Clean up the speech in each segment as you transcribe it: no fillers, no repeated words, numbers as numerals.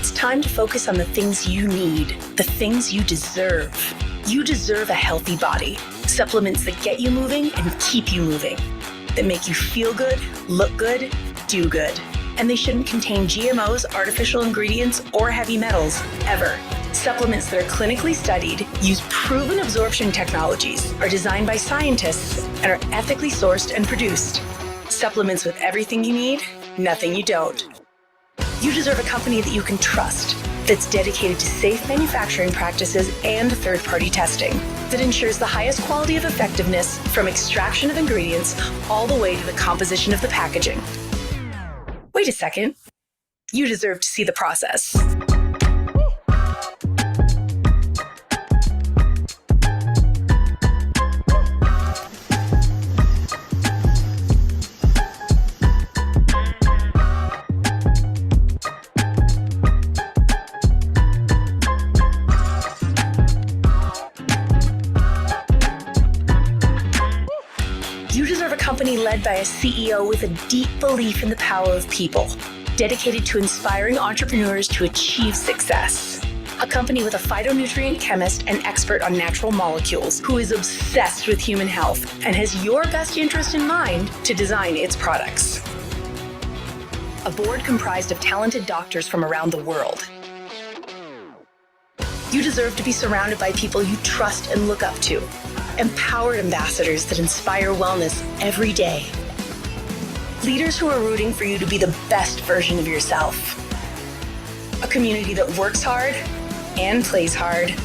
It's time to focus on the things you need, the things you deserve. You deserve a healthy body, supplements that get you moving and keep you moving, that make you feel good, look good, do good. And they shouldn't contain GMOs, artificial ingredients, or heavy metals, ever. Supplements that are clinically studied, use proven absorption technologies, are designed by scientists, and are ethically sourced and produced. Supplements with everything you need, nothing you don't. You deserve a company that you can trust, that's dedicated to safe manufacturing practices and third-party testing, that ensures the highest quality of effectiveness from extraction of ingredients all the way to the composition of the packaging. Wait a second. You deserve to see the process. You deserve a company led by a CEO with a deep belief in the power of people, dedicated to inspiring entrepreneurs to achieve success. A company with a phytonutrient chemist and expert on natural molecules who is obsessed with human health and has your best interest in mind to design its products. A board comprised of talented doctors from around the world. You deserve to be surrounded by people you trust and look up to. Empowered ambassadors that inspire wellness every day. Leaders who are rooting for you to be the best version of yourself. A community that works hard and plays hard.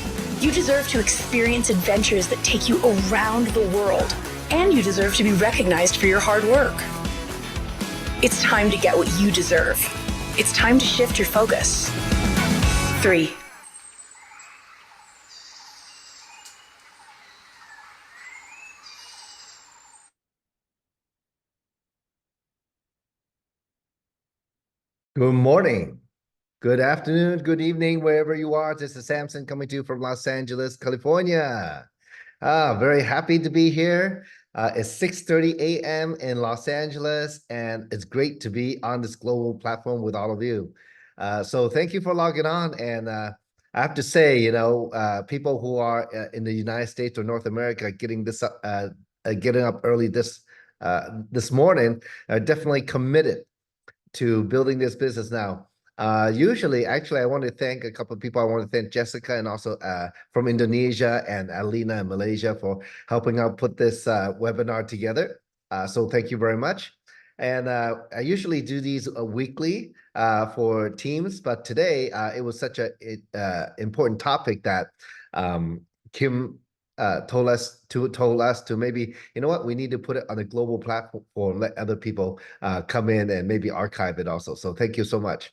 You deserve to experience adventures that take you around the world, and you deserve to be recognized for your hard work. It's time to get what you deserve. It's time to shift your focus. 3. Good morning, good afternoon, good evening, wherever you are. This is Samson coming to you from Los Angeles, California. Very happy to be here. It's 6:30 a.m. in Los Angeles, and it's great to be on this global platform with all of you. So thank you for logging on. And I have to say, people who are in the United States or North America getting up early this morning are definitely committed to building this business now. Actually, I want to thank a couple of people. I want to thank Jessica and also from Indonesia and Alina in Malaysia for helping out put this webinar together. So thank you very much. And I usually do these weekly for teams, but today it was such a important topic that Kim told us to maybe, you know what, we need to put it on a global platform, let other people come in and maybe archive it also. So thank you so much.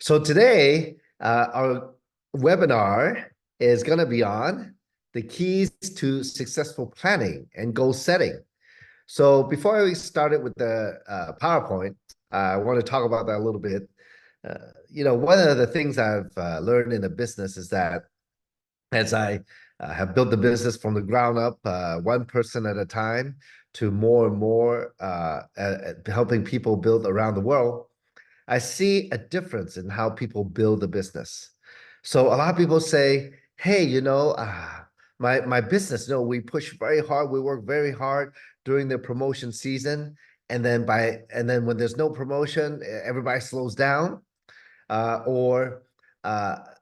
So today, our webinar is going to be on the keys to successful planning and goal setting. So before we started with the PowerPoint, I want to talk about that a little bit. One of the things I've learned in the business is that as I have built the business from the ground up, one person at a time, to more and more helping people build around the world, I see a difference in how people build a business. So a lot of people say, hey, my business, we push very hard, we work very hard during the promotion season, and then when there's no promotion, everybody slows down. Or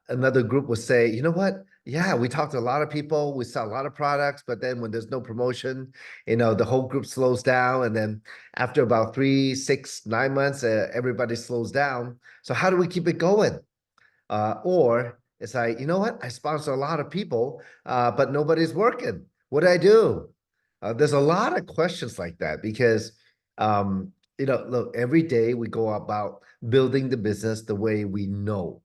another group will say, you know what? Yeah, we talked to a lot of people, we sell a lot of products, but then when there's no promotion, the whole group slows down. And then after about 3, 6, 9 months, everybody slows down. So how do we keep it going? Or it's like, you know what? I sponsor a lot of people, but nobody's working. What do I do? There's a lot of questions like that because, look, every day we go about building the business the way we know.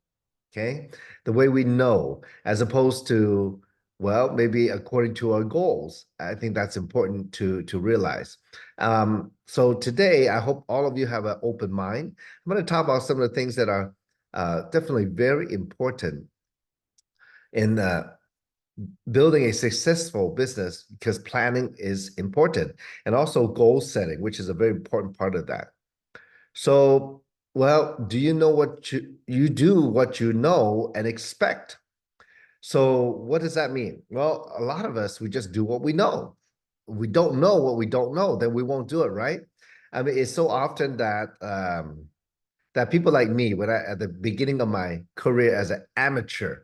Okay, the way we know, as opposed to, well, maybe according to our goals. I think that's important to realize. So today, I hope all of you have an open mind. I'm going to talk about some of the things that are definitely very important in building a successful business, because planning is important, and also goal setting, which is a very important part of that. So Well, do you know what you do what you know and expect? So what does that mean? Well, a lot of us, we just do what we know. We don't know what we don't know, then we won't do it, right? I mean, it's so often that that people like me, when I at the beginning of my career as an amateur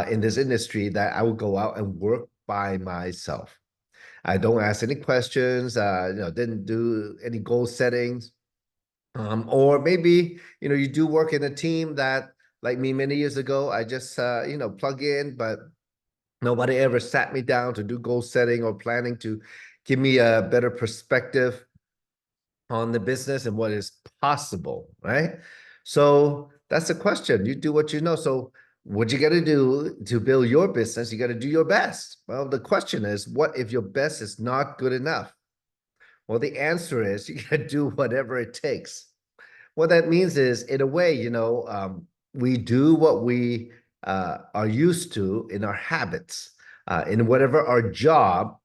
in this industry, that I would go out and work by myself. I don't ask any questions, didn't do any goal settings. Or maybe, you do work in a team that, like me many years ago, I just, plug in, but nobody ever sat me down to do goal setting or planning to give me a better perspective on the business and what is possible, right? So that's the question. You do what you know. So what you got to do to build your business, you got to do your best. Well, the question is, what if your best is not good enough? Well, the answer is you got to do whatever it takes. What that means is, in a way, we do what we are used to in our habits, in whatever our job,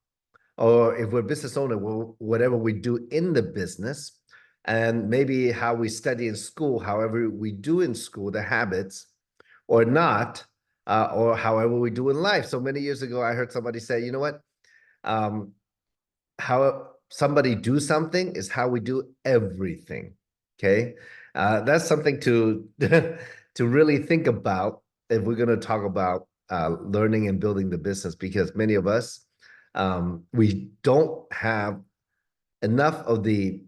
or if we're a business owner, whatever we do in the business, and maybe how we study in school, however we do in school, the habits, or not, or however we do in life. So many years ago, I heard somebody say, you know what? Um, how somebody do something is how we do everything. Okay, that's something to to really think about if we're going to talk about learning and building the business, because many of us, we don't have enough of the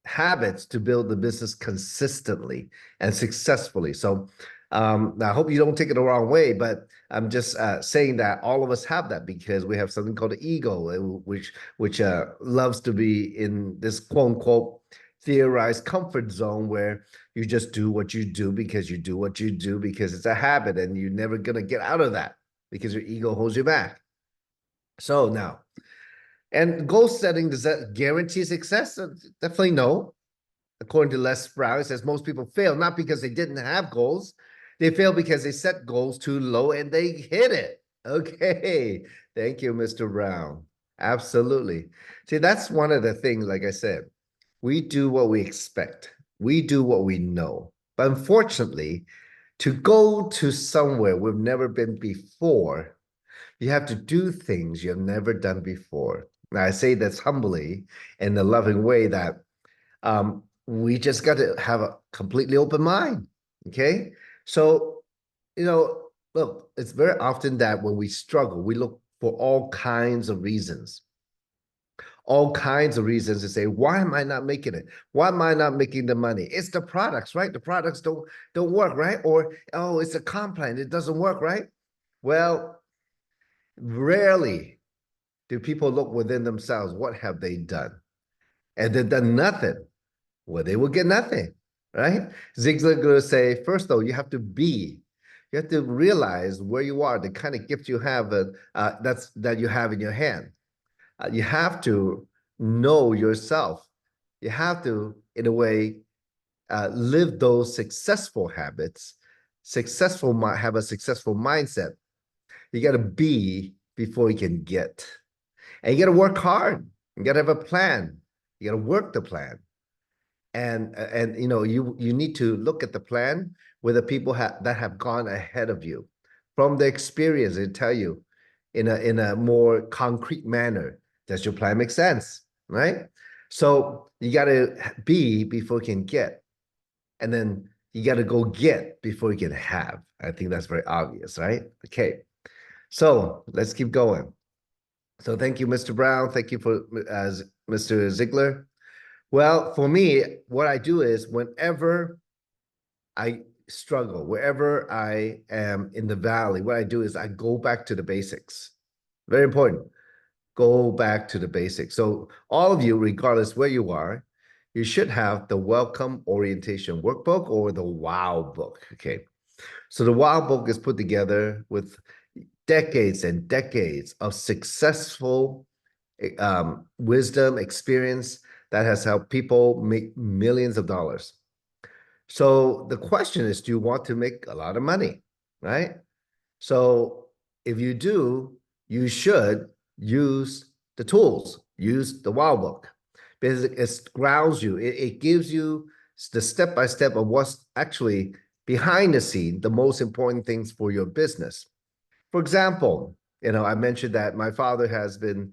habits to build the business consistently and successfully. So I hope you don't take it the wrong way, but I'm just saying that all of us have that because we have something called the ego, which loves to be in this quote unquote theorized comfort zone where you just do what you do because you do what you do because it's a habit, and you're never gonna get out of that because your ego holds you back. So now, and goal setting, does that guarantee success? Definitely no. According to Les Brown, it says most people fail not because they didn't have goals. They fail because they set goals too low and they hit it. Okay. Thank you, Mr. Brown. Absolutely. See, that's one of the things, like I said, we do what we expect. We do what we know. But unfortunately, to go to somewhere we've never been before, you have to do things you have never done before. Now, I say this humbly in a loving way that we just got to have a completely open mind. Okay. So, look, it's very often that when we struggle, we look for all kinds of reasons to say, why am I not making it? Why am I not making the money? It's the products, right? The products don't work, right? Or, oh, it's a comp plan. It doesn't work, right? Well, rarely do people look within themselves. What have they done? And they've done nothing. Well, they will get nothing, right? Zig Ziglar say, first though, you have to realize where you are, the kind of gift you have, that you have in your hand. You have to know yourself. You have to, in a way, live those successful habits, have a successful mindset. You got to be before you can get. And you got to work hard. You got to have a plan. You got to work the plan. And you need to look at the plan with the people that have gone ahead of you from the experience and tell you in a more concrete manner, does your plan make sense, right? So you got to be before you can get, and then you got to go get before you can have. I think that's very obvious, right? Okay, so let's keep going. So thank you, Mr. Brown. Thank you for Mr. Ziegler. Well, for me, what I do is whenever I struggle, wherever I am in the valley, what I do is I go back to the basics. Very important. Go back to the basics. So all of you, regardless where you are, you should have the Welcome Orientation Workbook or the WOW book. Okay. So the WOW book is put together with decades and decades of successful wisdom, experience that has helped people make millions of dollars. So the question is, do you want to make a lot of money, right? So if you do, you should use the tools, use the WOW book, because it grounds you. It gives you the step-by-step of what's actually behind the scene, the most important things for your business. For example, I mentioned that my father has been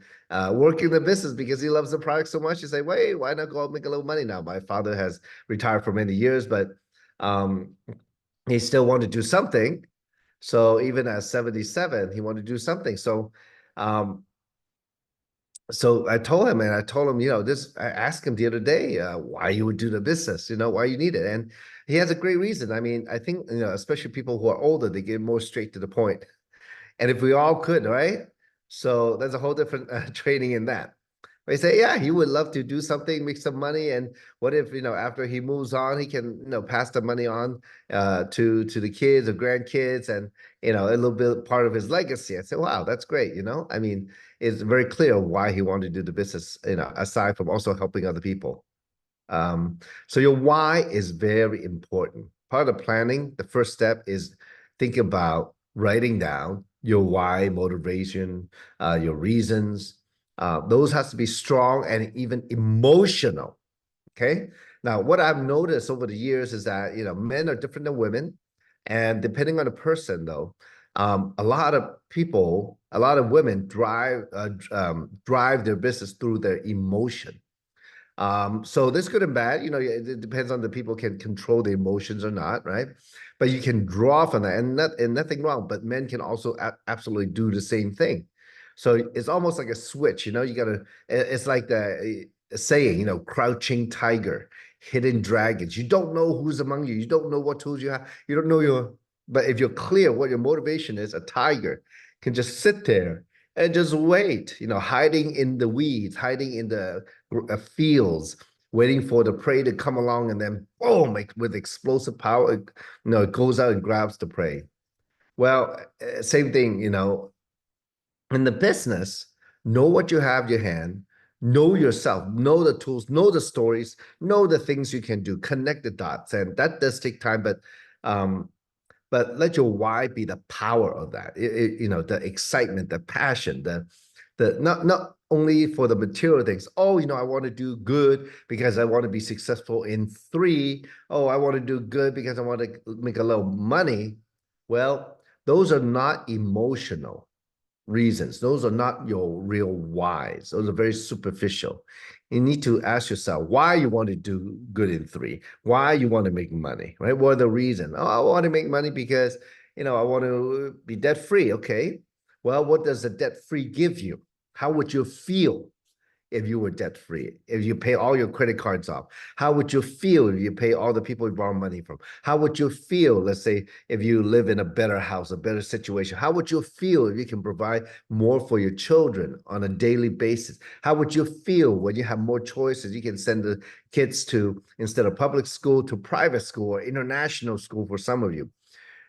working the business because he loves the product so much. He say, wait, why not go out and make a little money now? My father has retired for many years, but um, he still wanted to do something. So even at 77, he wanted to do something. Um, so I told him, I asked him the other day, why you would do the business, why you need it. And he has a great reason. I mean, I think, especially people who are older, they get more straight to the point. And if we all could, right? So there's a whole different training in that. They say, yeah, he would love to do something, make some money, and what if after he moves on, he can pass the money on to the kids or grandkids, and a little bit part of his legacy. I said, wow, that's great. I mean, it's very clear why he wanted to do the business. Aside from also helping other people. Um, so your why is very important. Part of the planning, the first step is think about writing down your why, motivation, your reasons. Those has to be strong and even emotional. Okay. Now, what I've noticed over the years is that men are different than women, and depending on the person, though, a lot of people, a lot of women drive their business through their emotion. So there's good and bad. It depends on the people can control the emotions or not, right? But you can draw from that, and nothing wrong. But men can also absolutely do the same thing. So it's almost like a switch. You gotta. It's like the saying, crouching tiger, hidden dragons. You don't know who's among you. You don't know what tools you have. You don't know your. But if you're clear what your motivation is, a tiger can just sit there and just wait. Hiding in the weeds, hiding in the fields, waiting for the prey to come along, and then boom, with explosive power, it goes out and grabs the prey. Well, same thing, in the business, know what you have in your hand, know yourself, know the tools, know the stories, know the things you can do, connect the dots, and that does take time, but let your why be the power of that. The excitement, the passion, the not only for the material things. Oh, I want to do good because I want to be successful in three. Oh, I want to do good because I want to make a little money. Well, those are not emotional reasons. Those are not your real whys. Those are very superficial. You need to ask yourself why you want to do good in three, why you want to make money, right? What are the reasons? Oh, I want to make money because, I want to be debt free. Okay. Well, what does the debt free give you? How would you feel if you were debt free, if you pay all your credit cards off? How would you feel if you pay all the people you borrow money from? How would you feel, let's say, if you live in a better house, a better situation? How would you feel if you can provide more for your children on a daily basis? How would you feel when you have more choices? You can send the kids to, instead of public school, to private school or international school for some of you.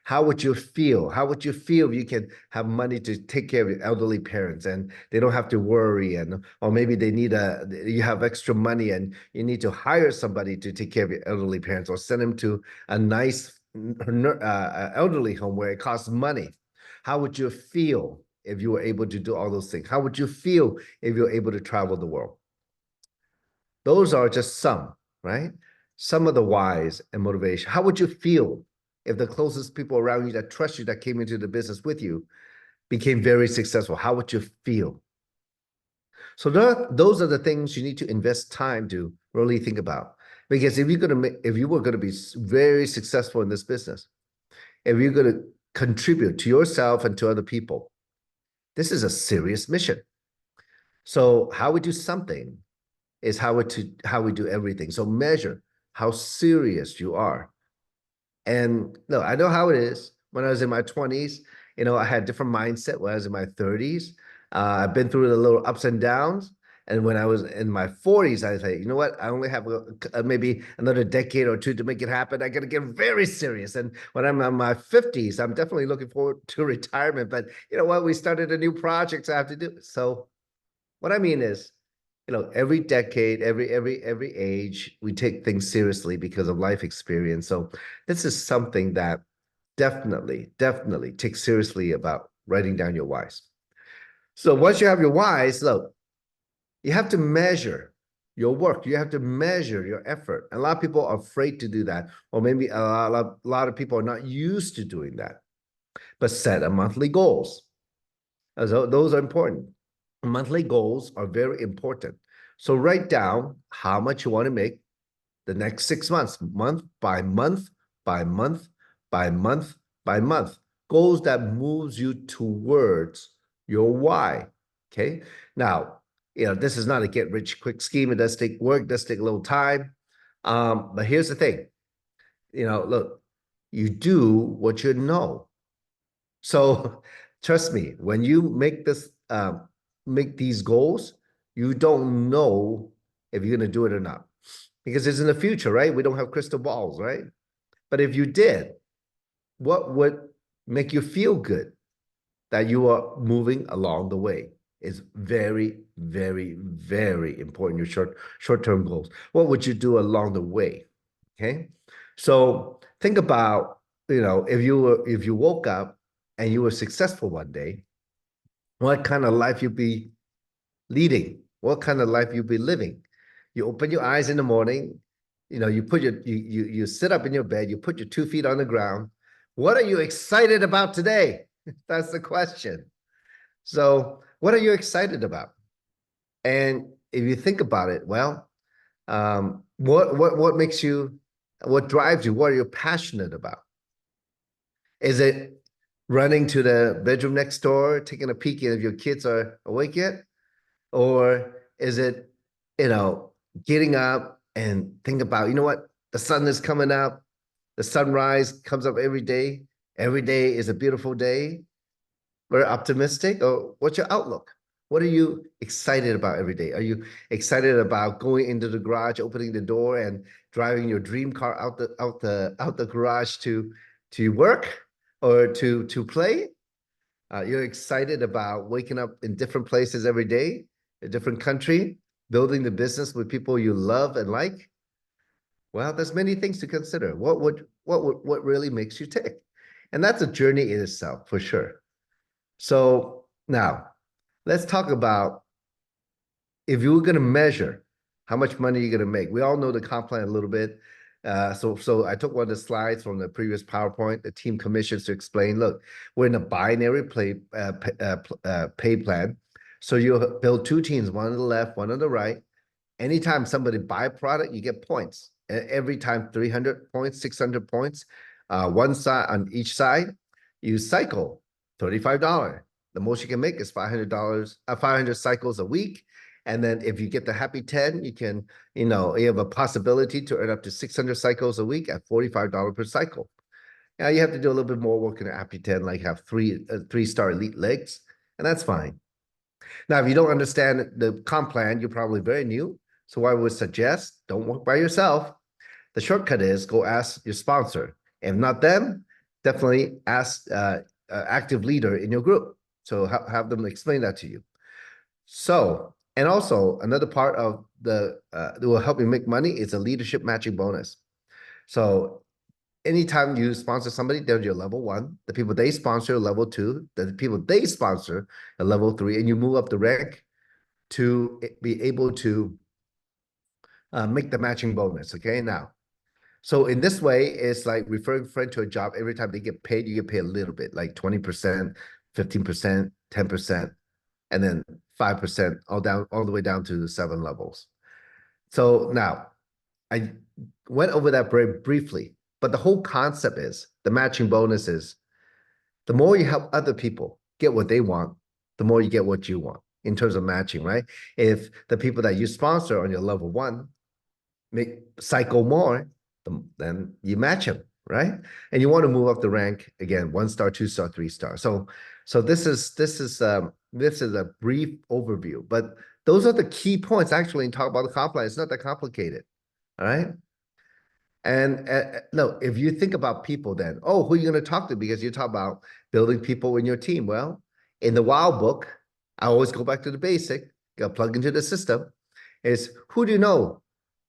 How would you feel? How would you feel if you can have money to take care of your elderly parents and they don't have to worry, and or maybe you have extra money and you need to hire somebody to take care of your elderly parents or send them to a nice elderly home where it costs money? How would you feel if you were able to do all those things? How would you feel if you're able to travel the world? Those are just some, right? Some of the whys and motivation. How would you feel if the closest people around you that trust you, that came into the business with you, became very successful? How would you feel? So those are the things you need to invest time to really think about. Because if you were going to be very successful in this business, if you're going to contribute to yourself and to other people, this is a serious mission. So how we do something is how we do everything. So measure how serious you are. And no, I know how it is. When I was in my 20s, I had a different mindset. When I was in my 30s, I've been through the little ups and downs. And when I was in my 40s, I say, you know what? I only have maybe another decade or two to make it happen. I got to get very serious. And when I'm in my 50s, I'm definitely looking forward to retirement. But you know what? We started a new project, so I have to do. So what I mean is, every decade, every age, we take things seriously because of life experience. So this is something that definitely take seriously about writing down your whys. So once you have your whys, look, you have to measure your work. You have to measure your effort. A lot of people are afraid to do that, or maybe a lot of people are not used to doing that. But set a monthly goals. Those are important. Monthly goals are very important. So write down how much you want to make the next 6 months, month by month, by month, by month, by month. Goals that moves you towards your why. Okay. Now, this is not a get rich quick scheme. It does take work, does take a little time. But here's the thing. Look, you do what you know. So trust me, when you make these goals, you don't know if you're going to do it or not, because it's in the future, right? We don't have crystal balls, right? But if you did, what would make you feel good that you are moving along the way is very, very, very important. Your short-term goals. What would you do along the way? Okay. So think about, if you woke up and you were successful one day, what kind of life you'd be leading, what kind of life you'd be living. You open your eyes in the morning, you put you sit up in your bed, you put your 2 feet on the ground. What are you excited about today? That's the question. So what are you excited about? And if you think about it, well, what makes you, what drives you? What are you passionate about? Is it running to the bedroom next door, taking a peek if your kids are awake yet? Or is it, getting up and think about, what? The sun is coming up. The sunrise comes up every day. Every day is a beautiful day. Very optimistic. Or what's your outlook? What are you excited about every day? Are you excited about going into the garage, opening the door, and driving your dream car out the garage to work or to play? You're excited about waking up in different places every day, a different country, building the business with people you love and like. Well, there's many things to consider. What really makes you tick? And that's a journey in itself, for sure. So now let's talk about, if you were going to measure how much money you're going to make. We all know the comp plan a little bit. So I took one of the slides from the previous PowerPoint, the team commissions, to explain, look, we're in a binary pay plan. So you build two teams, one on the left, one on the right. Anytime somebody buy a product, you get points. Every time 300 points, 600 points, one side on each side, you cycle $35. The most you can make is $500, 500 cycles a week. And then if you get the happy 10, you can, you have a possibility to earn up to 600 cycles a week at $45 per cycle. Now you have to do a little bit more work in the happy 10, like have three-star elite legs, and that's fine. Now, if you don't understand the comp plan, you're probably very new. So I would suggest, don't work by yourself. The shortcut is go ask your sponsor. If not them, definitely ask active leader in your group. So have them explain that to you. So, and also another part of that will help you make money is a leadership matching bonus. So anytime you sponsor somebody, they're your level 1. The people they sponsor, level 2. The people they sponsor, are level 3. And you move up the rank to be able to make the matching bonus. Okay, now. So in this way, it's like referring a friend to a job. Every time they get paid, you get paid a little bit, like 20%, 15%, 10%, and then 5%, all the way down to the 7 levels. So now, I went over that very briefly, but the whole concept is the matching bonus is the more you help other people get what they want, the more you get what you want in terms of matching, right? If the people that you sponsor on your level 1 make cycle more, then you match them, right? And you want to move up the rank again, 1-star, 2-star, 3-star. So this is a brief overview, but those are the key points actually in talk about the comp plan. It's not that complicated, all right? And no, if you think about people, then who are you going to talk to? Because you talk about building people in your team. Well, in the Wild Book, I always go back to the basic. Got to plug into the system. Is who do you know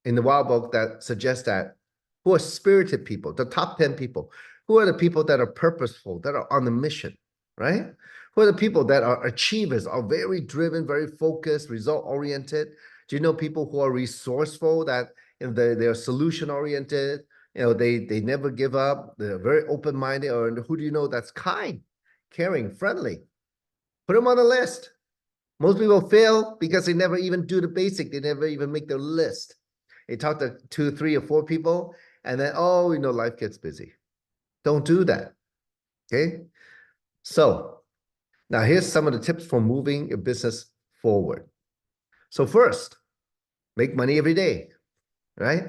in the Wild Book that suggests that, who are spirited people, the top 10 people, who are the people that are purposeful, that are on the mission, right? Who are the people that are achievers, are very driven, very focused, result oriented, Do you know people who are resourceful, that they're solution oriented, they never give up, they're very open-minded? Or who do you know that's kind, caring, friendly? Put them on the list. Most people fail because they never even do the basic. They never even make their list. They talk to 2, 3, or 4 people, and then, oh, life gets busy. Don't do that. Okay. So now here's some of the tips for moving your business forward. So first, make money every day, right?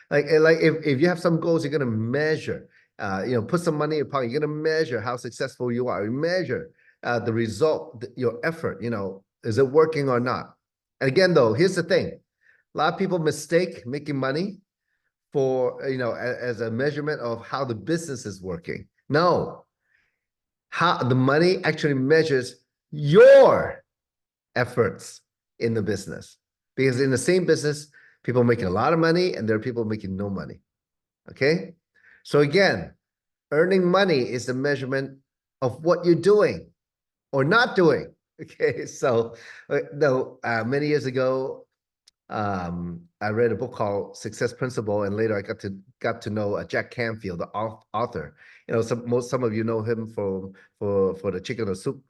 Like if you have some goals, you're gonna measure. Put some money in your pocket. You're gonna measure how successful you are. You measure the result, your effort. Is it working or not? And again, though, here's the thing: a lot of people mistake making money for as a measurement of how the business is working. No, how the money actually measures your efforts in the business, because in the same business, people making a lot of money and there are people making no money. Okay, so again, earning money is the measurement of what you're doing or not doing. Okay, so no, many years ago, I read a book called Success Principle, and later I got to know Jack Canfield, the author. Some of you know him for the Chicken or Soup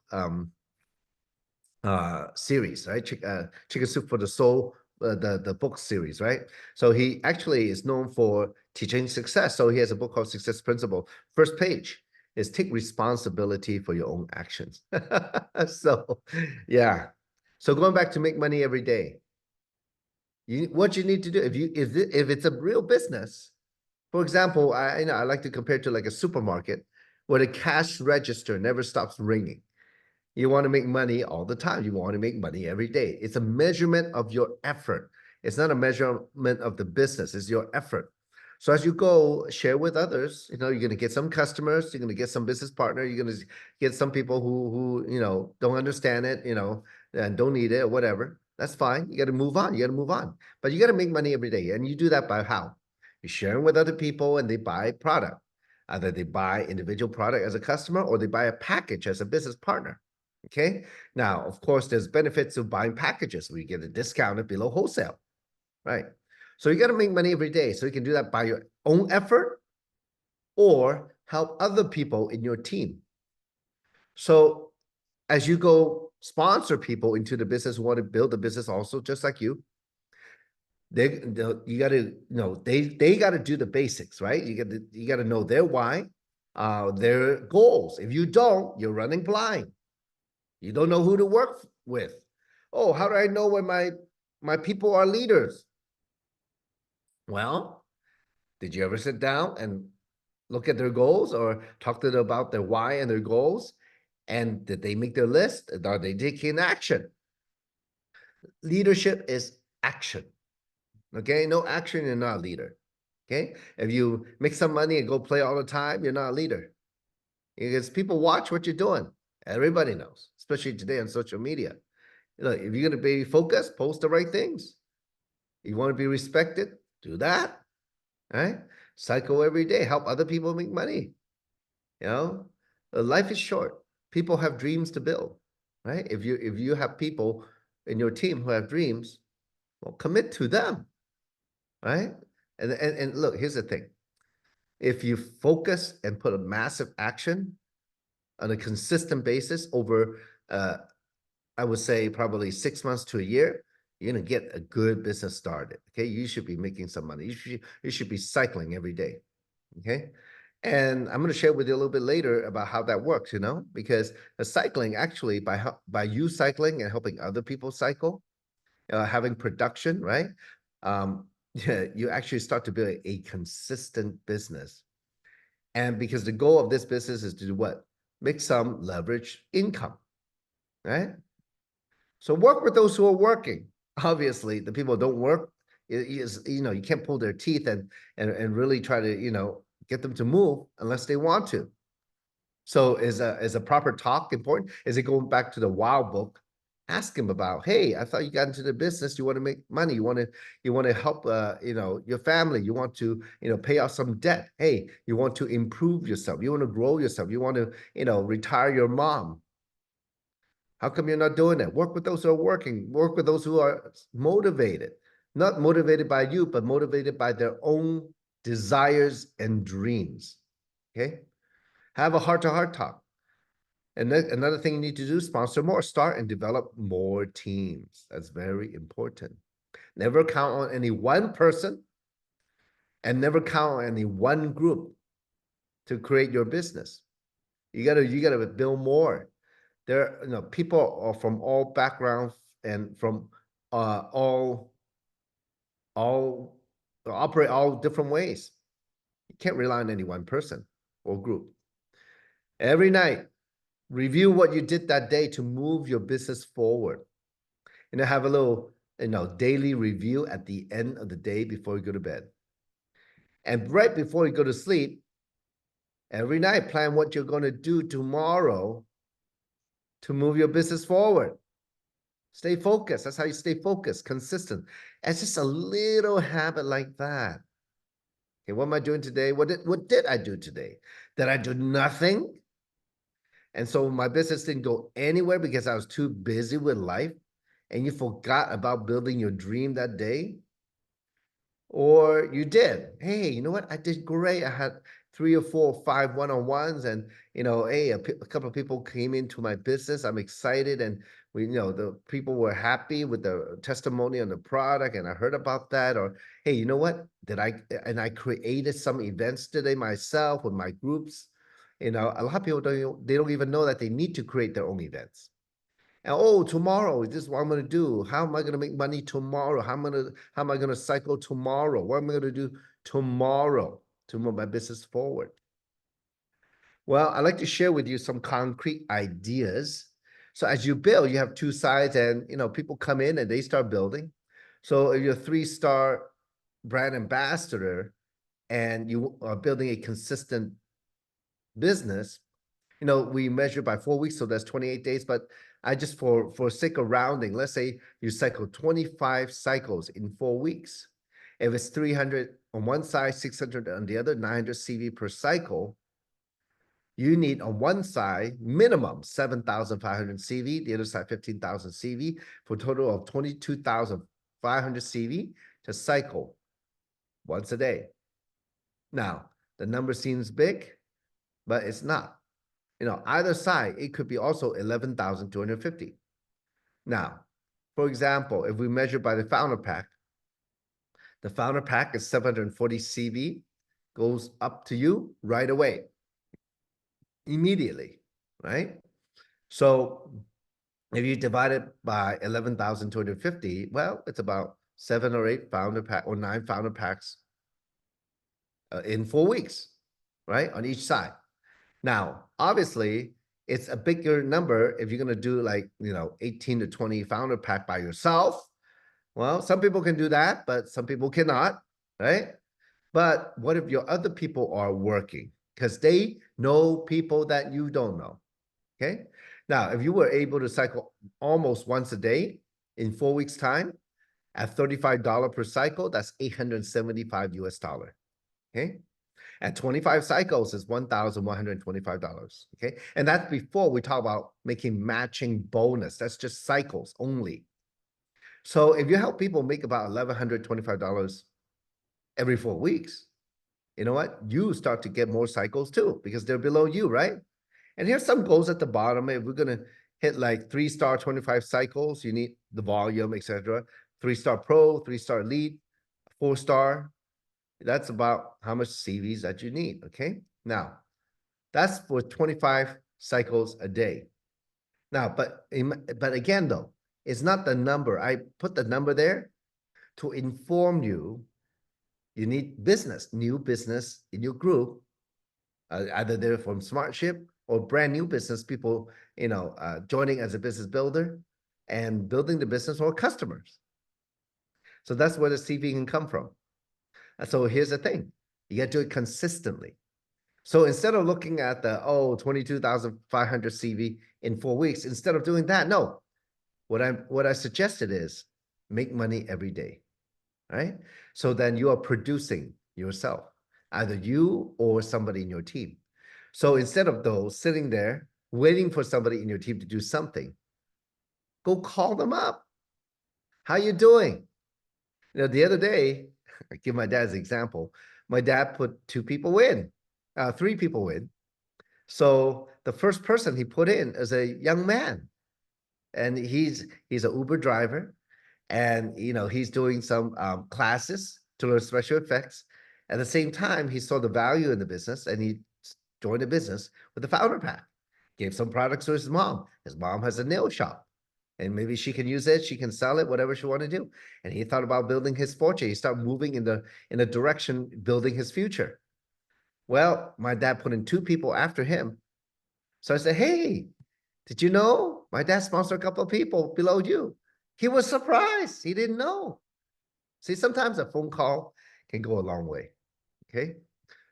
series, right? Chicken Soup for the Soul, the book series, right? So he actually is known for teaching success. So he has a book called Success Principle. First page is take responsibility for your own actions. So yeah. So going back to make money every day, what you need to do if it's a real business. For example, I like to compare it to like a supermarket where the cash register never stops ringing. You want to make money all the time. You want to make money every day. It's a measurement of your effort. It's not a measurement of the business. It's your effort. So as you go, share with others. You're going to get some customers. You're going to get some business partner. You're going to get some people who don't understand it, and don't need it or whatever. That's fine. You got to move on. You got to move on. But you got to make money every day, and you do that by how? You're sharing with other people, and they buy product. Either they buy individual product as a customer, or they buy a package as a business partner. Okay. Now, of course, there's benefits of buying packages where you get a discount below wholesale, right? So you got to make money every day. So you can do that by your own effort or help other people in your team. So as you go sponsor people into the business who want to build a business also just like you got to they got to do the basics, right? You got to know their why, their goals. If you don't, you're running blind. You don't know who to work with. Oh, how do I know when my people are leaders? Well, did you ever sit down and look at their goals or talk to them about their why and their goals? And did they make their list? Are they taking action? Leadership is action. Okay, no action, you're not a leader. Okay, if you make some money and go play all the time, you're not a leader. Because people watch what you're doing. Everybody knows, especially today on social media. Look, if you're going to be focused, post the right things. You want to be respected, do that. Right? Cycle every day. Help other people make money. Life is short. People have dreams to build. Right? If you have people in your team who have dreams, well, commit to them. Right? And look, here's the thing. If you focus and put a massive action on a consistent basis over I would say probably 6 months to a year, you're going to get a good business started. Okay. You should be making some money. You should be cycling every day. Okay. And I'm going to share with you a little bit later about how that works, because the cycling actually by you cycling and helping other people cycle, having production, right? Yeah, you actually start to build a consistent business. And because the goal of this business is to do what? Make some leverage income, right? So work with those who are working. Obviously, the people who don't work you can't pull their teeth and really try to get them to move unless they want to. So is a proper talk important? Is it going back to the Wow book? Ask him about, hey, I thought you got into the business. You want to make money. You want to help your family. You want to pay off some debt. Hey, you want to improve yourself. You want to grow yourself. You want to retire your mom. How come you're not doing it? Work with those who are working. Work with those who are motivated, not motivated by you, but motivated by their own desires and dreams. Okay. Have a heart-to-heart talk. And then another thing you need to do, sponsor more, start and develop more teams. That's very important. Never count on any one person and never count on any one group to create your business. You gotta build more. There, people are from all backgrounds and from all operate all different ways. You can't rely on any one person or group. Every night, review what you did that day to move your business forward. Have a little, daily review at the end of the day before you go to bed. And right before you go to sleep, every night, plan what you're going to do tomorrow to move your business forward. Stay focused. That's how you stay focused, consistent. It's just a little habit like that. Okay, what am I doing today? What did I do today? Did I do nothing? And so my business didn't go anywhere because I was too busy with life, and you forgot about building your dream that day? Or you did. Hey, you know what? I did great. I had 3 or 4 or 5 one-on-ones, and hey, a couple of people came into my business. I'm excited, and the people were happy with the testimony on the product, and I heard about that. Or hey, you know what? I created some events today myself with my groups. A lot of people don't even know that they need to create their own events. And tomorrow, this is what I'm going to do. How am I going to make money tomorrow? How am I going to cycle tomorrow? What am I going to do tomorrow to move my business forward? Well, I'd like to share with you some concrete ideas. So as you build, you have 2 sides, and people come in and they start building. So if you're a 3-star brand ambassador and you are building a consistent business, we measure by 4 weeks, so that's 28 days. But I just, for sake of rounding, let's say you cycle 25 cycles in 4 weeks. If it's 300 on one side, 600 on the other, 900 CV per cycle, you need on one side minimum 7,500 CV, the other side 15,000 CV, for a total of 22,500 CV to cycle once a day. Now, the number seems big, but it's not. Either side, it could be also 11,250. Now, for example, if we measure by the founder pack is 740 CV, goes up to you right away, immediately, right? So if you divide it by 11,250, well, it's about 7 or 8 founder pack or 9 founder packs in 4 weeks, right? On each side. Now, obviously, it's a bigger number if you're going to do 18 to 20 founder pack by yourself. Well, some people can do that, but some people cannot, right? But what if your other people are working? Because they know people that you don't know, okay? Now, if you were able to cycle almost once a day in 4 weeks' time at $35 per cycle, that's $875 US, okay? At 25 cycles is $1,125, okay? And that's before we talk about making matching bonus. That's just cycles only. So if you help people make about $1,125 every 4 weeks, you know what? You start to get more cycles too, because they're below you, right? And here's some goals at the bottom. If we're going to hit 3-star 25 cycles, you need the volume, etc. 3-star pro, 3-star elite, 4-star. That's about how much CVs that you need, okay? Now, that's for 25 cycles a day. Now, but again, though, it's not the number. I put the number there to inform you. You need new business in your group, either they're from SmartShip or brand new business people, joining as a business builder and building the business, or customers. So that's where the CV can come from. So here's the thing. You got to do it consistently. So instead of looking at the 22,500 CV in 4 weeks, instead of doing that, no. What I suggested is make money every day, right? So then you are producing yourself, either you or somebody in your team. So instead of those sitting there waiting for somebody in your team to do something, Go call them up. How you doing? The other day, I give my dad's example. My dad put three people in. So the first person he put in is a young man, and he's an Uber driver, and he's doing some classes to learn special effects. At the same time, he saw the value in the business, and he joined the business with the founder pack. Gave some products to his mom. His mom has a nail shop, and maybe she can use it. She can sell it, whatever she want to do. And he thought about building his fortune. He started moving in a direction, building his future. Well, my dad put in two people after him. So I said, hey, did you know my dad sponsored a couple of people below you? He was surprised. He didn't know. See, sometimes a phone call can go a long way. Okay.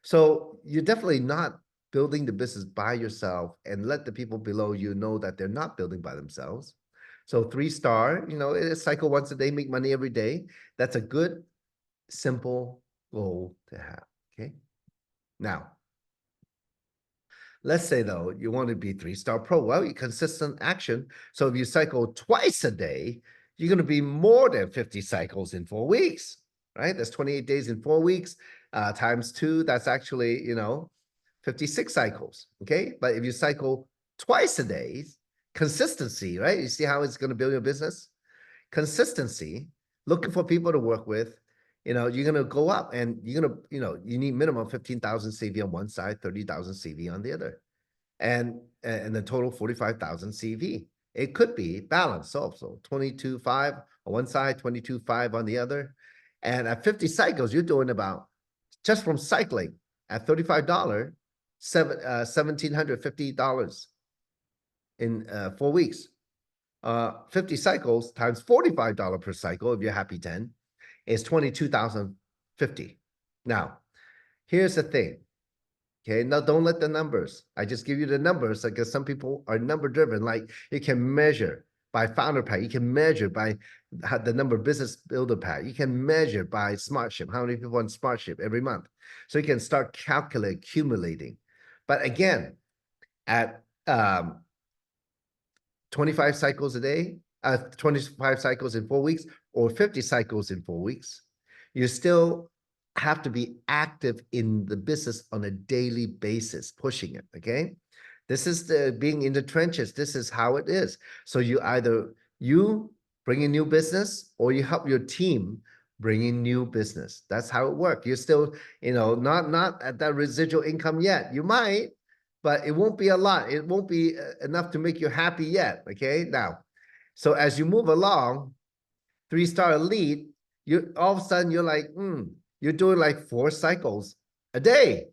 So you're definitely not building the business by yourself, and let the people below you know that they're not building by themselves. So 3-star, it's cycle once a day, make money every day. That's a good, simple goal to have. Okay. Now, let's say though, you want to be 3-star pro. Well, you consistent action. So if you cycle twice a day, you're going to be more than 50 cycles in 4 weeks, right? That's 28 days in 4 weeks, times 2. That's actually, 56 cycles. Okay. But if you cycle twice a day, consistency, right? You see how it's going to build your business? Consistency, looking for people to work with. You're going to go up, and you're going to, you need minimum 15,000 CV on one side, 30,000 CV on the other, and the total 45,000 CV. It could be balanced also, 22.5 on one side, 22.5 on the other. And at 50 cycles, you're doing about, just from cycling at $35, $1,750 in 4 weeks. 50 cycles times $45 per cycle, if you're happy 10, is 22,050. Now, here's the thing. Okay, now don't let the numbers. I just give you the numbers because some people are number driven. Like, you can measure by founder pack, you can measure by the number of business builder pack, you can measure by SmartShip, how many people on SmartShip every month. So you can start calculating, accumulating. But again, at 25 cycles a day, 25 cycles in 4 weeks, or 50 cycles in 4 weeks, you still have to be active in the business on a daily basis, pushing it. Okay. This is the being in the trenches. This is how it is. So you bring in new business, or you help your team bring in new business. That's how it works. You're still, not at that residual income yet. You might, but it won't be a lot. It won't be enough to make you happy yet. Okay. Now, so as you move along, 3-star elite, you all of a sudden you're like, you're doing like 4 cycles a day,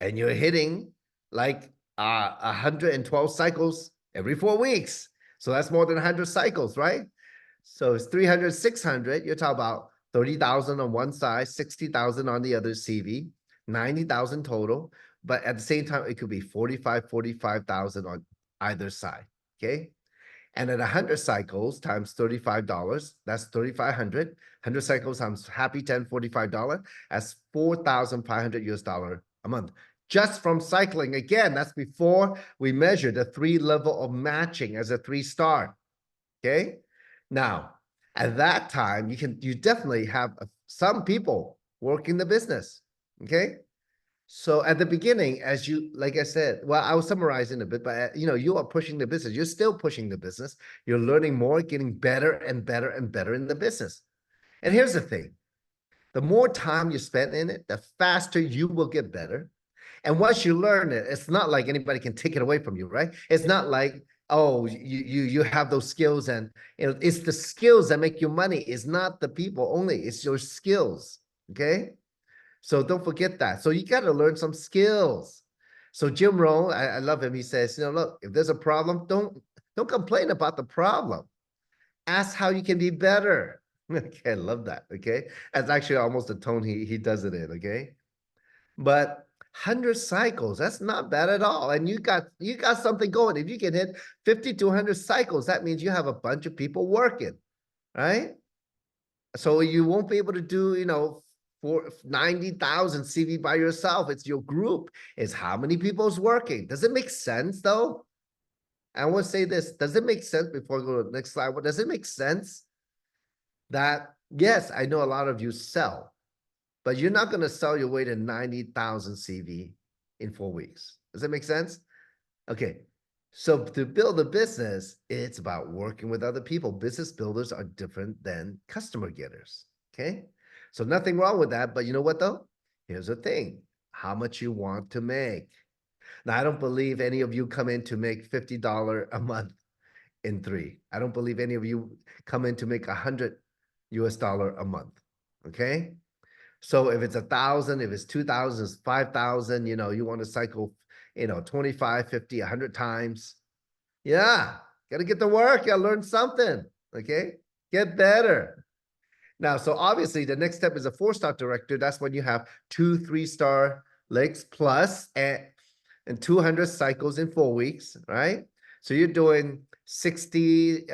and you're hitting like 112 cycles every 4 weeks. So that's more than 100 cycles, right? So it's 300, 600. You're talking about 30,000 on one side, 60,000 on the other CV, 90,000 total. But at the same time, it could be 45,000 on either side. Okay. And at 100 cycles times $35, that's 3,500. 100 cycles times happy 10, $45. That's $4,500 a month. Just from cycling. Again, that's before we measure the 3 level of matching as a 3-star. Okay. Now, at that time, you definitely have some people working the business. Okay. So at the beginning, like I said, well, I was summarizing a bit, but you are pushing the business. You're still pushing the business. You're learning more, getting better and better and better in the business. And here's the thing. The more time you spend in it, the faster you will get better. And once you learn it, it's not like anybody can take it away from you, right? It's not like, oh, you have those skills, and it's the skills that make you money. It's not the people only, it's your skills. Okay. So don't forget that. So you got to learn some skills. So Jim Rohn, I love him. He says, look, if there's a problem, don't complain about the problem. Ask how you can be better. Okay, I love that. Okay. That's actually almost the tone he does it in. Okay. But 100 cycles, that's not bad at all. And you got something going. If you can hit 50 to 100 cycles, that means you have a bunch of people working, right? So you won't be able to do, for 90,000 CV by yourself. It's your group. It's how many people's working. Does it make sense though? I want to say this. Does it make sense before I go to the next slide? What does it make sense that, yes, I know a lot of you sell, but you're not going to sell your way to 90,000 CV in 4 weeks. Does that make sense? Okay. So to build a business, it's about working with other people. Business builders are different than customer getters. Okay. So nothing wrong with that. But you know what though? Here's the thing. How much you want to make. Now, I don't believe any of you come in to make $50 a month in 3. I don't believe any of you come in to make $100 a month. Okay. So if it's 1,000, if it's 2,000, it's 5,000, you want to cycle, 25, 50, 100 times. Yeah. Got to get to work. Got to learn something. Okay. Get better. Now, so obviously the next step is a 4-star director. That's when you have 2 3-star legs plus and 200 cycles in 4 weeks, right? So you're doing 60,000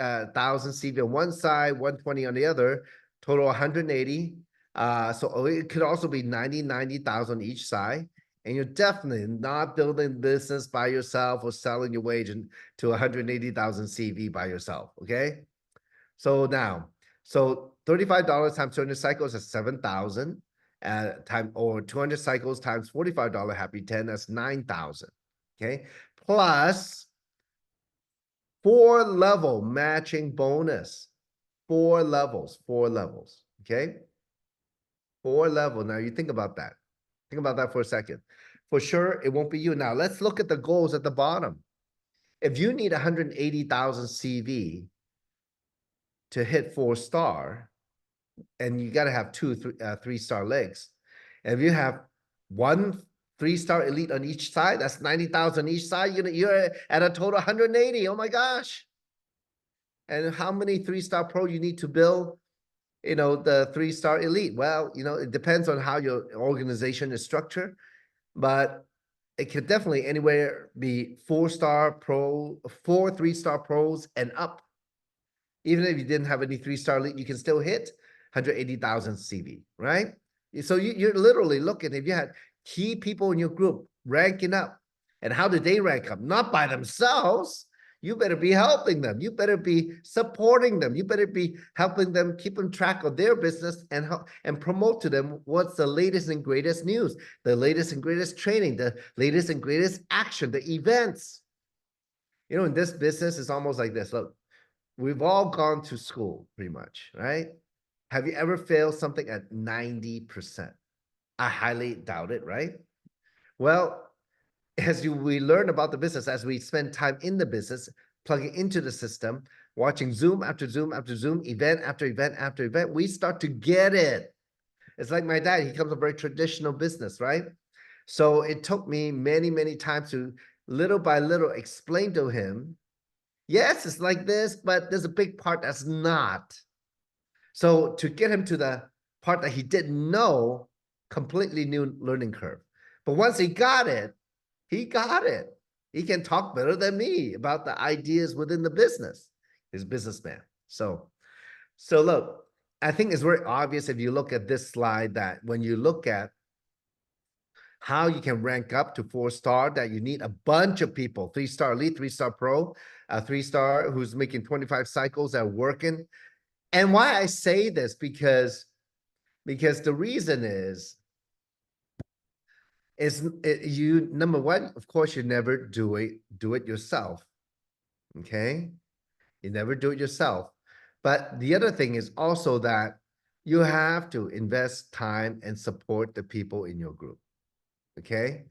CV on one side, 120 on the other, total 180. So it could also be 90,000 each side. And you're definitely not building business by yourself or selling your wage to 180,000 CV by yourself, okay? So now, so $35 times 200 cycles is 7,000 time, or 200 cycles times $45 happy 10, that's 9,000. Okay. Plus 4-level matching bonus. 4 levels. Okay. 4 level. Now you think about that. Think about that for a second. For sure, it won't be you. Now let's look at the goals at the bottom. If you need 180,000 CV to hit 4-star, and you got to have 2 3-star legs. And if you have 1 3-star elite on each side, that's 90,000 each side. You're at a total 180. Oh my gosh. And how many 3-star pro you need to build, the 3-star elite? Well, it depends on how your organization is structured, but it could definitely anywhere be 4-star pro, 4 3-star pros and up. Even if you didn't have any 3-star elite, you can still hit 180,000 CV, right? So you're literally looking, if you had key people in your group ranking up, and how did they rank up? Not by themselves. You better be helping them. You better be supporting them. You better be helping them, keeping track of their business and promote to them what's the latest and greatest news, the latest and greatest training, the latest and greatest action, the events. In this business, it's almost like this. Look, we've all gone to school pretty much, right? Have you ever failed something at 90%? I highly doubt it, right? Well, we learn about the business, as we spend time in the business, plugging into the system, watching Zoom after Zoom after Zoom, event after event after event, we start to get it. It's like my dad, he comes from a very traditional business, right? So it took me many, many times to little by little explain to him, yes, it's like this, but there's a big part that's not. So to get him to the part that he didn't know, completely new learning curve. But once he got it, he got it. He can talk better than me about the ideas within the business. He's a businessman. So look, I think it's very obvious if you look at this slide that when you look at how you can rank up to 4-star, that you need a bunch of people, 3-star elite, 3-star pro, a 3-star who's making 25 cycles that are working. And why I say this, because the reason is you, number one, of course, you never do it yourself. Okay. You never do it yourself. But the other thing is also that you have to invest time and support the people in your group. Okay.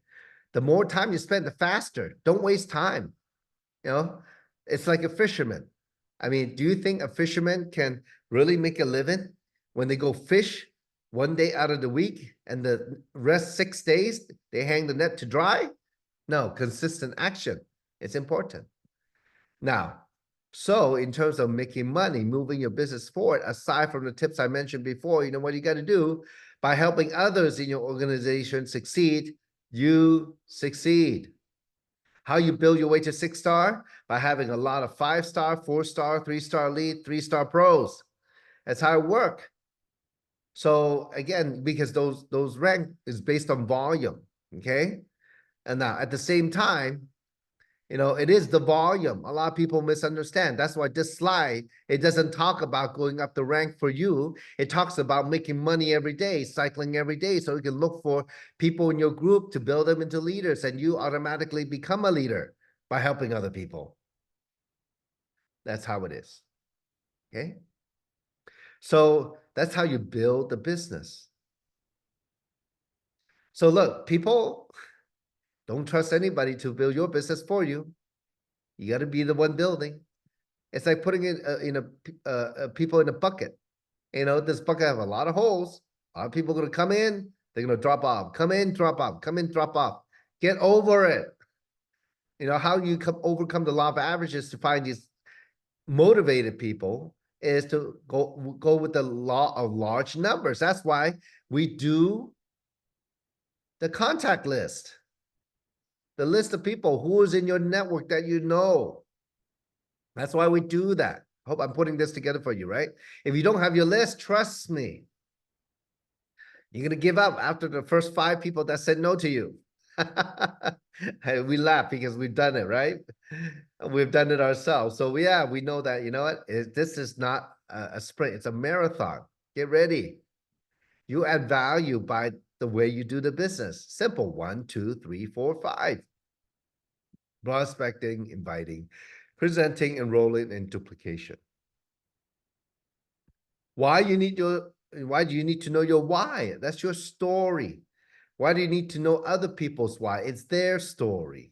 The more time you spend, the faster. Don't waste time. It's like a fisherman. I mean, do you think a fisherman can really make a living when they go fish 1 day out of the week and the rest 6 days they hang the net to dry? No, consistent action. It's important. Now, so in terms of making money, moving your business forward, aside from the tips I mentioned before, what you got to do by helping others in your organization succeed, you succeed. How you build your way to 6-star? By having a lot of 5-star, 4-star, 3-star elite, 3-star pros. That's how it works. So again, because those rank is based on volume, okay? And now at the same time, It is the volume. A lot of people misunderstand. That's why this slide, it doesn't talk about going up the rank for you. It talks about making money every day, cycling every day. So you can look for people in your group to build them into leaders, and you automatically become a leader by helping other people. That's how it is. Okay. So that's how you build the business. So look, people don't trust anybody to build your business for you. You got to be the one building. It's like putting it people in a bucket. This bucket have a lot of holes. A lot of people are going to come in. They're going to drop off. Come in, drop off. Come in, drop off. Get over it. How you overcome the law of averages to find these motivated people is to go with the law of large numbers. That's why we do the contact list, the list of people who is in your network that you know. That's why we do that. Hope I'm putting this together for you, right? If you don't have your list, trust me, you're going to give up after the first 5 people that said no to you. We laugh because we've done it, right? We've done it ourselves. So yeah, we know that, this is not a sprint, it's a marathon. Get ready. You add value by the way you do the business. Simple. 1, 2, 3, 4, 5. Prospecting, inviting, presenting, enrolling, and duplication. Why do you need to know your why? That's your story. Why do you need to know other people's why? It's their story.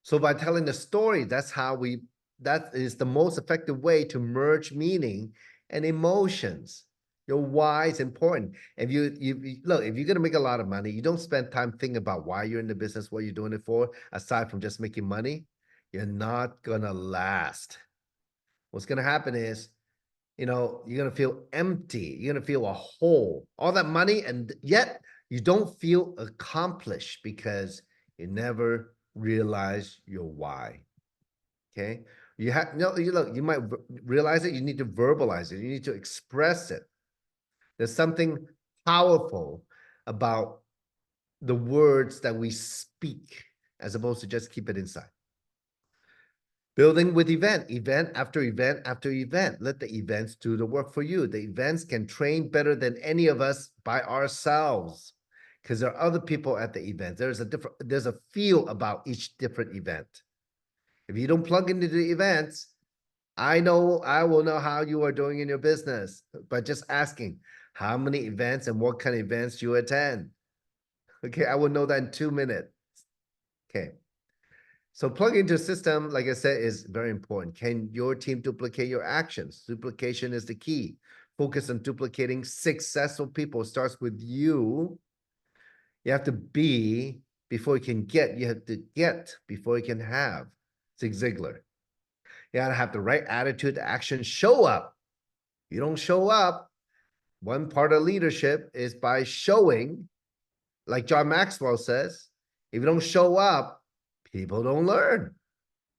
So by telling the story, that is the most effective way to merge meaning and emotions. Your why is important. If look, if you're gonna make a lot of money, you don't spend time thinking about why you're in the business, what you're doing it for, aside from just making money, you're not gonna last. What's gonna happen is, you're gonna feel empty. You're gonna feel a hole. All that money, and yet you don't feel accomplished because you never realize your why. Okay, you might realize it. You need to verbalize it. You need to express it. There's something powerful about the words that we speak as opposed to just keep it inside. Building with event after event after event. Let the events do the work for you. The events can train better than any of us by ourselves because there are other people at the event. There's a feel about each different event. If you don't plug into the events, I will know how you are doing in your business by just asking how many events and what kind of events you attend. Okay, I will know that in 2 minutes. Okay. So plug into a system, like I said, is very important. Can your team duplicate your actions? Duplication is the key. Focus on duplicating successful people. It starts with you. You have to be before you can get. You have to get before you can have. Zig Ziglar. You gotta have the right attitude, action, show up. You don't show up. One part of leadership is by showing, like John Maxwell says, if you don't show up, people don't learn.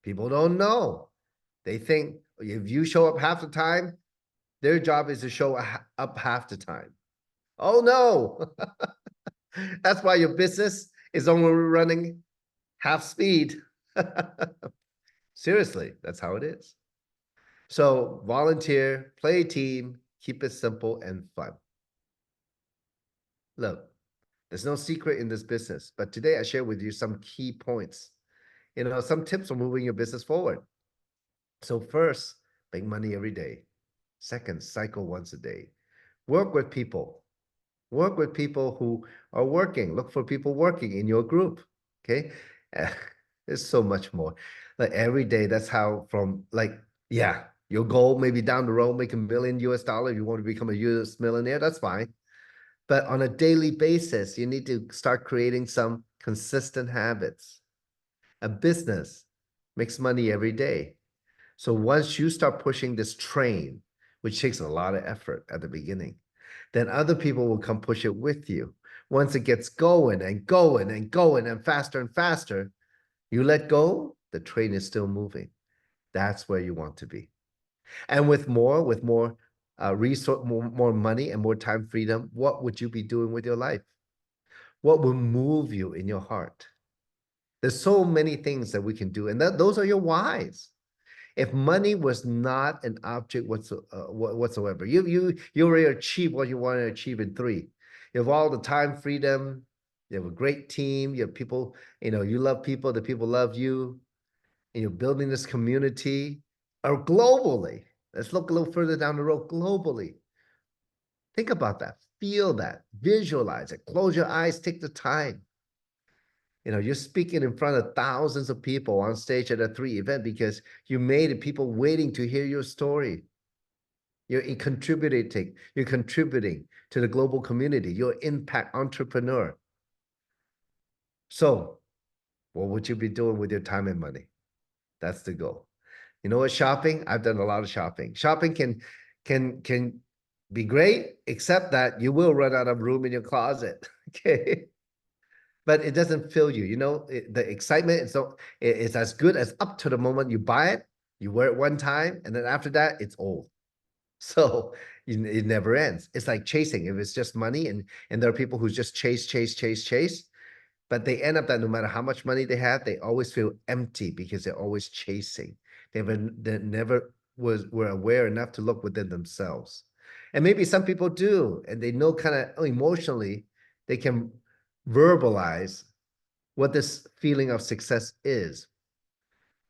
People don't know. They think if you show up half the time, their job is to show up half the time. Oh no. That's why your business is only running half speed. Seriously, that's how it is. So volunteer, play a team, keep it simple and fun. Look, there's no secret in this business, but today I share with you some key points, some tips for moving your business forward. So first, make money every day. Second, cycle once a day. Work with people. Work with people who are working. Look for people working in your group. Okay. There's so much more. Like every day, that's how yeah, your goal maybe down the road, make $1 million US. You want to become a US millionaire, that's fine. But on a daily basis, you need to start creating some consistent habits. A business makes money every day. So once you start pushing this train, which takes a lot of effort at the beginning, then other people will come push it with you. Once it gets going and going and going and faster, you let go, the train is still moving. That's where you want to be. And with more resource, more money and more time freedom, what would you be doing with your life? What will move you in your heart? There's so many things that we can do, and those are your whys. If money was not an object whatsoever, you already achieve what you want to achieve in three. You have all the time freedom. You have a great team. You have people. You love people. The people love you. And you're building this community, or globally. Let's look a little further down the road. Globally, think about that. Feel that. Visualize it. Close your eyes. Take the time. You're speaking in front of thousands of people on stage at a 3 event because you made it, people waiting to hear your story. You're contributing to the global community. You're an impact entrepreneur. So what would you be doing with your time and money? That's the goal. You know what? Shopping, I've done a lot of shopping. Shopping can be great, except that you will run out of room in your closet. Okay. But it doesn't fill you. The excitement it's as good as up to the moment you buy it, you wear it one time, and then after that, it's old. So it never ends. It's like chasing. If it's just money, and there are people who just chase, but they end up that no matter how much money they have, they always feel empty because they're always chasing. They never were aware enough to look within themselves. And maybe some people do, and they know kind of emotionally they can verbalize what this feeling of success is,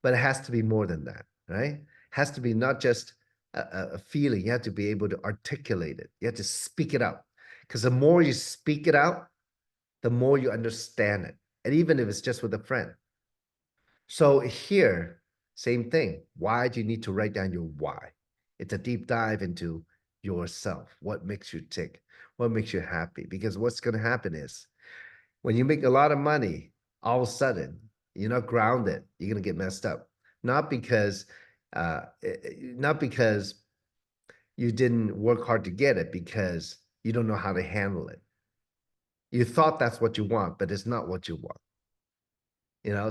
but it has to be more than that, right? It has to be not just a feeling. You have to be able to articulate it. You have to speak it out, because the more you speak it out, the more you understand it. And even if it's just with a friend. So here, same thing. Why do you need to write down your why? It's a deep dive into yourself. What makes you tick? What makes you happy? Because what's going to happen is when you make a lot of money, all of a sudden, you're not grounded. You're going to get messed up. Not because you didn't work hard to get it, because you don't know how to handle it. You thought that's what you want, but it's not what you want.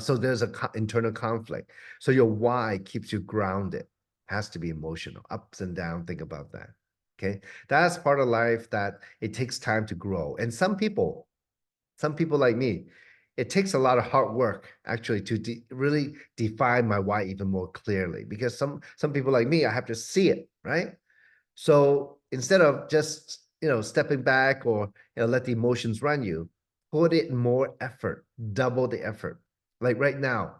So there's an internal conflict. So your why keeps you grounded. Has to be emotional, ups and downs. Think about that. Okay. That's part of life that it takes time to grow. And some people like me, it takes a lot of hard work actually to really define my why even more clearly, because some people like me, I have to see it, right? So instead of just stepping back or let the emotions run you, put it in more effort, double the effort. Like right now,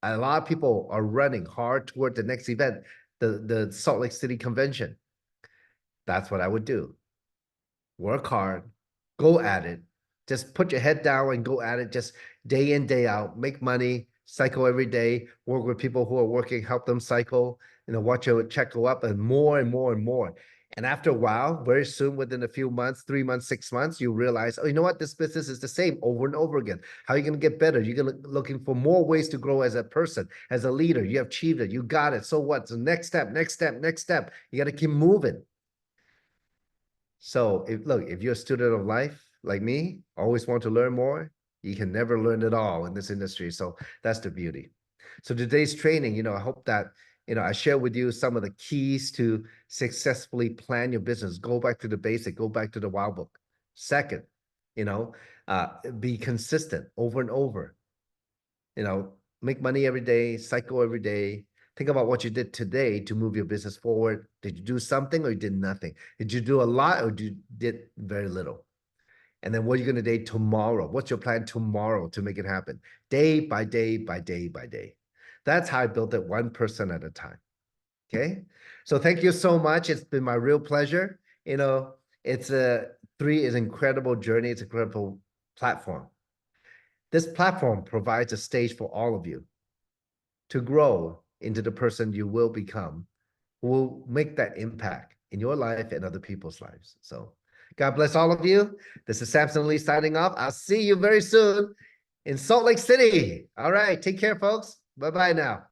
a lot of people are running hard toward the next event, the Salt Lake City convention. That's what I would do. Work hard, go at it. Just put your head down and go at it, just day in, day out, make money, cycle every day, work with people who are working, help them cycle, watch your check go up, and more and more and more. And after a while, very soon, within a few months, 3 months, 6 months, you realize, oh, you know what? This business is the same over and over again. How are you going to get better? You're going to looking for more ways to grow as a person, as a leader. You have achieved it. You got it. So what? So next step, next step, next step. You got to keep moving. So if you're a student of life like me, always want to learn more, you can never learn it all in this industry. So that's the beauty. So today's training, I hope that, I share with you some of the keys to successfully plan your business. Go back to the basic, go back to the wow book. Second, be consistent over and over. Make money every day, cycle every day. Think about what you did today to move your business forward. Did you do something or you did nothing? Did you do a lot or you did very little? And then what are you going to do tomorrow? What's your plan tomorrow to make it happen? Day by day by day by day. That's how I built it 1% at a time. Okay. So thank you so much. It's been my real pleasure. It's an incredible journey. It's an incredible platform. This platform provides a stage for all of you to grow into the person you will become, who will make that impact in your life and other people's lives. So God bless all of you. This is Samson Lee signing off. I'll see you very soon in Salt Lake City. All right. Take care, folks. Bye-bye now.